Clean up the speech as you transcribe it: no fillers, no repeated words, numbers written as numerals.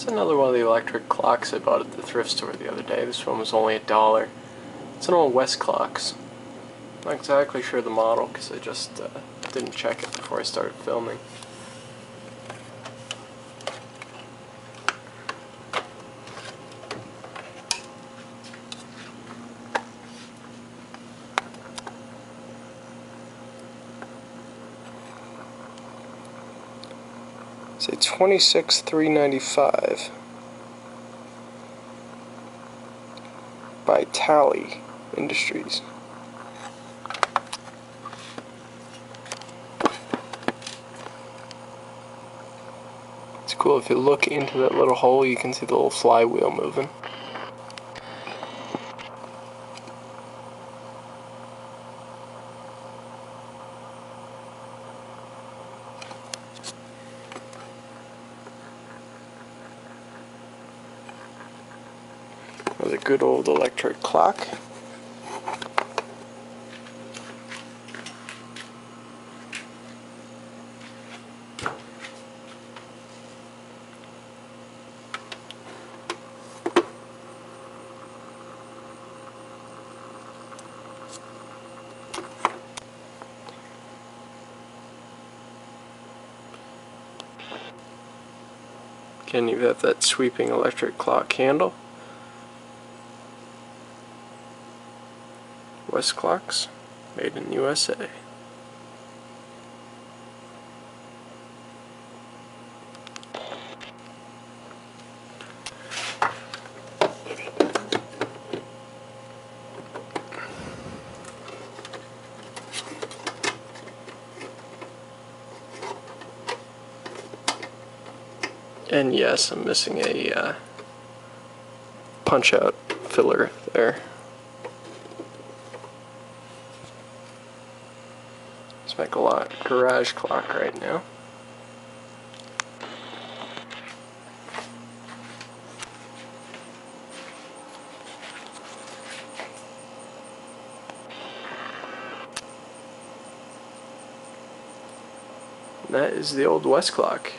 It's another one of the electric clocks I bought at the thrift store the other day. This one was only $1. It's an old Westclox. Not exactly sure the model because I just didn't check it before I started filming. It's a 26,395 by Tally Industries. It's cool, if you look into that little hole you can see the little flywheel moving. Another good old electric clock. Again, you have that sweeping electric clock handle. Westclox, made in USA. And yes, I'm missing a punch-out filler there. It's like a lot garage clock right now. And that is the old Westclox.